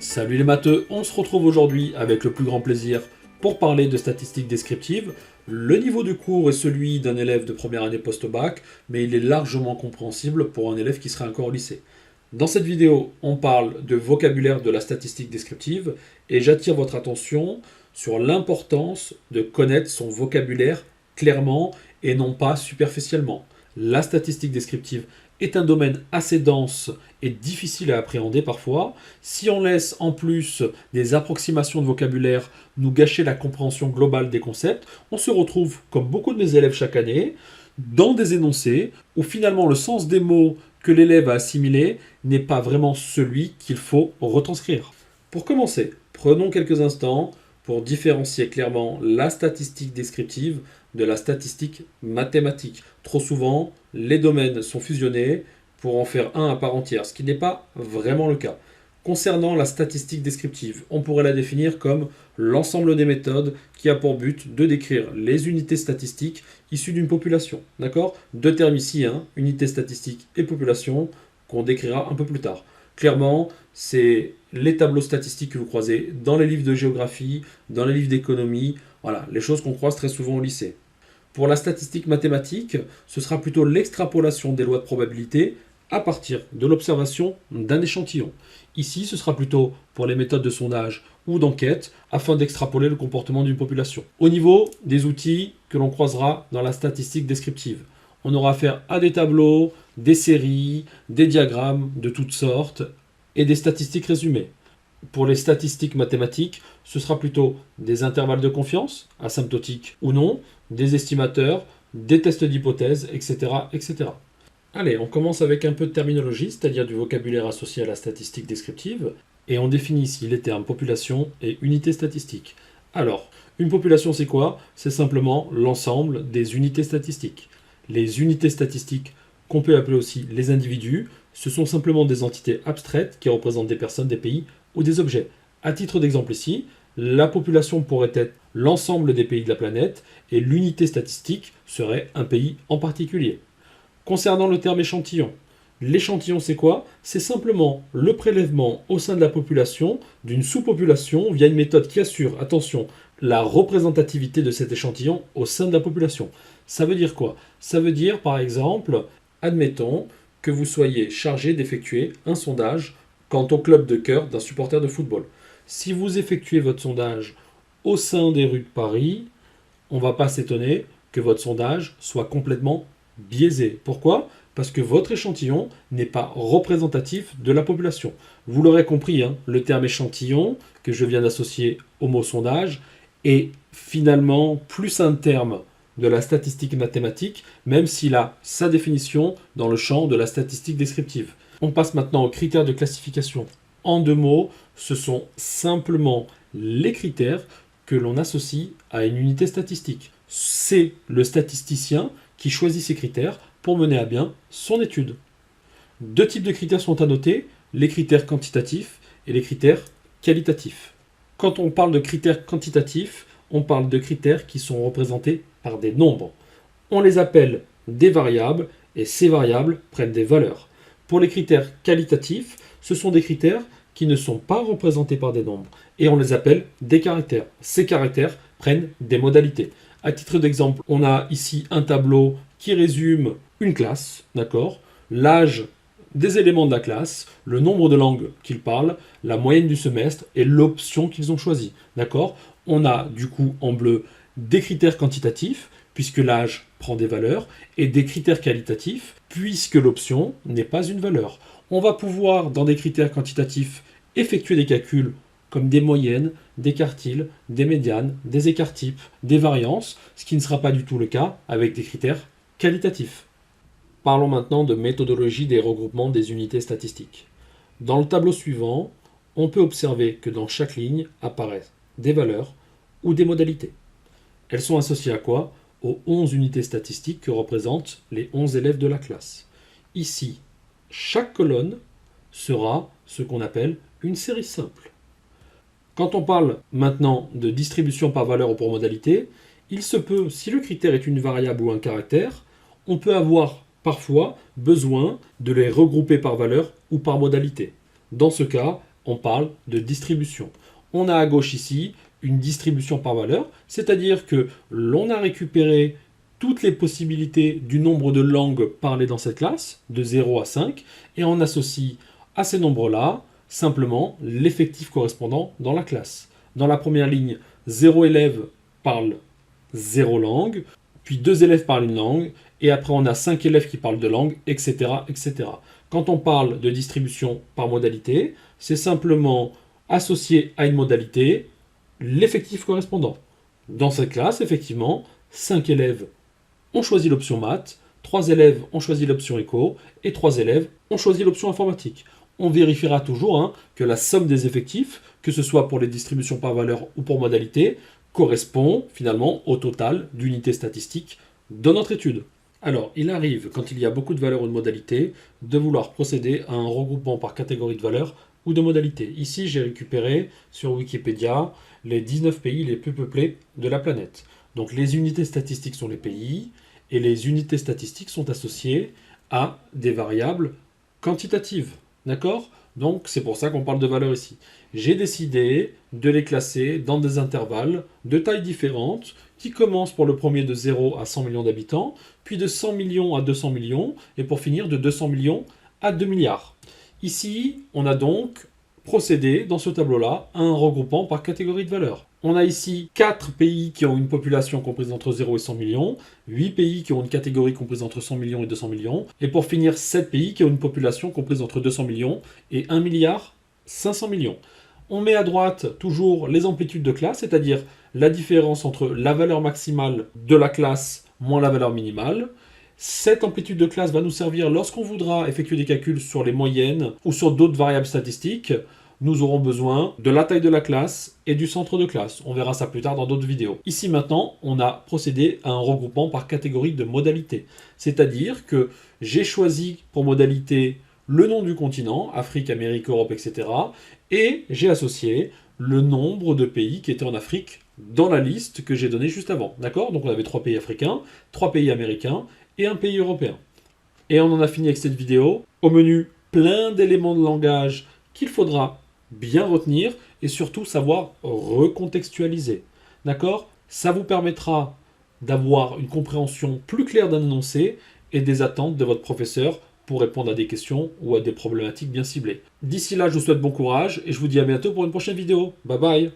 Salut les matheux, on se retrouve aujourd'hui avec le plus grand plaisir pour parler de statistiques descriptives. Le niveau du cours est celui d'un élève de première année post-bac, mais il est largement compréhensible pour un élève qui serait encore au lycée. Dans cette vidéo, on parle de vocabulaire de la statistique descriptive et j'attire votre attention sur l'importance de connaître son vocabulaire clairement et non pas superficiellement. La statistique descriptive est un domaine assez dense et difficile à appréhender parfois. Si on laisse en plus des approximations de vocabulaire nous gâcher la compréhension globale des concepts, on se retrouve, comme beaucoup de mes élèves chaque année, dans des énoncés où finalement le sens des mots que l'élève a assimilés n'est pas vraiment celui qu'il faut retranscrire. Pour commencer, prenons quelques instants pour différencier clairement la statistique descriptive de la statistique mathématique. Trop souvent, les domaines sont fusionnés pour en faire un à part entière, ce qui n'est pas vraiment le cas. Concernant la statistique descriptive, on pourrait la définir comme l'ensemble des méthodes qui a pour but de décrire les unités statistiques issues d'une population. D'accord ? Deux termes ici, unité statistique et population, qu'on décrira un peu plus tard. Clairement, c'est les tableaux statistiques que vous croisez dans les livres de géographie, dans les livres d'économie, voilà, les choses qu'on croise très souvent au lycée. Pour la statistique mathématique, ce sera plutôt l'extrapolation des lois de probabilité à partir de l'observation d'un échantillon. Ici, ce sera plutôt pour les méthodes de sondage ou d'enquête afin d'extrapoler le comportement d'une population. Au niveau des outils que l'on croisera dans la statistique descriptive, on aura affaire à des tableaux, des séries, des diagrammes de toutes sortes et des statistiques résumées. Pour les statistiques mathématiques, ce sera plutôt des intervalles de confiance, asymptotiques ou non, des estimateurs, des tests d'hypothèse, etc., etc. Allez, on commence avec un peu de terminologie, c'est-à-dire du vocabulaire associé à la statistique descriptive, et on définit ici les termes population et unité statistique. Alors, une population c'est quoi ? C'est simplement l'ensemble des unités statistiques. Les unités statistiques, qu'on peut appeler aussi les individus, ce sont simplement des entités abstraites qui représentent des personnes, des pays ou des objets. À titre d'exemple ici, la population pourrait être l'ensemble des pays de la planète et l'unité statistique serait un pays en particulier. Concernant le terme échantillon, l'échantillon c'est quoi ? C'est simplement le prélèvement au sein de la population d'une sous-population via une méthode qui assure, attention, la représentativité de cet échantillon au sein de la population. Ça veut dire quoi ? Ça veut dire par exemple, admettons que vous soyez chargé d'effectuer un sondage quant au club de cœur d'un supporter de football. Si vous effectuez votre sondage au sein des rues de Paris, on ne va pas s'étonner que votre sondage soit complètement biaisé. Pourquoi ? Parce que votre échantillon n'est pas représentatif de la population. Vous l'aurez compris, le terme échantillon, que je viens d'associer au mot sondage, est finalement plus un terme de la statistique mathématique, même s'il a sa définition dans le champ de la statistique descriptive. On passe maintenant aux critères de classification. En deux mots, ce sont simplement les critères que l'on associe à une unité statistique. C'est le statisticien qui choisit ces critères pour mener à bien son étude. Deux types de critères sont à noter, les critères quantitatifs et les critères qualitatifs. Quand on parle de critères quantitatifs, on parle de critères qui sont représentés par des nombres. On les appelle des variables et ces variables prennent des valeurs. Pour les critères qualitatifs, ce sont des critères qui ne sont pas représentés par des nombres et on les appelle des caractères. Ces caractères prennent des modalités. À titre d'exemple, on a ici un tableau qui résume une classe, d'accord ? L'âge des éléments de la classe, le nombre de langues qu'ils parlent, la moyenne du semestre et l'option qu'ils ont choisie, d'accord ? On a du coup en bleu des critères quantitatifs, puisque l'âge prend des valeurs, et des critères qualitatifs, puisque l'option n'est pas une valeur. On va pouvoir, dans des critères quantitatifs, effectuer des calculs comme des moyennes, des quartiles, des médianes, des écarts-types, des variances, ce qui ne sera pas du tout le cas avec des critères qualitatifs. Parlons maintenant de méthodologie des regroupements des unités statistiques. Dans le tableau suivant, on peut observer que dans chaque ligne apparaissent des valeurs ou des modalités. Elles sont associées à quoi ? Aux 11 unités statistiques que représentent les 11 élèves de la classe. Ici, chaque colonne sera ce qu'on appelle une série simple. Quand on parle maintenant de distribution par valeur ou par modalité, il se peut, si le critère est une variable ou un caractère, on peut avoir parfois besoin de les regrouper par valeur ou par modalité. Dans ce cas, on parle de distribution. On a à gauche ici une distribution par valeur, c'est-à-dire que l'on a récupéré toutes les possibilités du nombre de langues parlées dans cette classe, de 0 à 5, et on associe à ces nombres-là simplement l'effectif correspondant dans la classe. Dans la première ligne, 0 élèves parle 0 langue, puis 2 élèves parlent une langue, et après on a 5 élèves qui parlent 2 langues, etc., etc. Quand on parle de distribution par modalité, c'est simplement associer à une modalité l'effectif correspondant. Dans cette classe, effectivement, 5 élèves ont choisi l'option maths, 3 élèves ont choisi l'option éco, et 3 élèves ont choisi l'option informatique. On vérifiera toujours que la somme des effectifs, que ce soit pour les distributions par valeur ou pour modalité, correspond finalement au total d'unités statistiques de notre étude. Alors, il arrive, quand il y a beaucoup de valeurs ou de modalités, de vouloir procéder à un regroupement par catégorie de valeurs ou de modalités. Ici, j'ai récupéré sur Wikipédia les 19 pays les plus peuplés de la planète. Donc, les unités statistiques sont les pays, et les unités statistiques sont associées à des variables quantitatives. D'accord ? Donc, c'est pour ça qu'on parle de valeurs ici. J'ai décidé de les classer dans des intervalles de tailles différentes qui commencent pour le premier de 0 à 100 millions d'habitants, puis de 100 millions à 200 millions, et pour finir de 200 millions à 2 milliards. Ici, on a donc procédé dans ce tableau-là à un regroupement par catégorie de valeurs. On a ici 4 pays qui ont une population comprise entre 0 et 100 millions, 8 pays qui ont une catégorie comprise entre 100 millions et 200 millions, et pour finir 7 pays qui ont une population comprise entre 200 millions et 1 milliard 500 millions. On met à droite toujours les amplitudes de classe, c'est-à-dire la différence entre la valeur maximale de la classe moins la valeur minimale. Cette amplitude de classe va nous servir lorsqu'on voudra effectuer des calculs sur les moyennes ou sur d'autres variables statistiques. Nous aurons besoin de la taille de la classe et du centre de classe. On verra ça plus tard dans d'autres vidéos. Ici maintenant, on a procédé à un regroupement par catégorie de modalité. C'est-à-dire que j'ai choisi pour modalité le nom du continent, Afrique, Amérique, Europe, etc. Et j'ai associé le nombre de pays qui étaient en Afrique dans la liste que j'ai donnée juste avant. D'accord ? Donc on avait 3 pays africains, 3 pays américains et un pays européen. Et on en a fini avec cette vidéo. Au menu, plein d'éléments de langage qu'il faudra bien retenir et surtout savoir recontextualiser. D'accord ? Ça vous permettra d'avoir une compréhension plus claire d'un énoncé et des attentes de votre professeur pour répondre à des questions ou à des problématiques bien ciblées. D'ici là, je vous souhaite bon courage et je vous dis à bientôt pour une prochaine vidéo. Bye bye!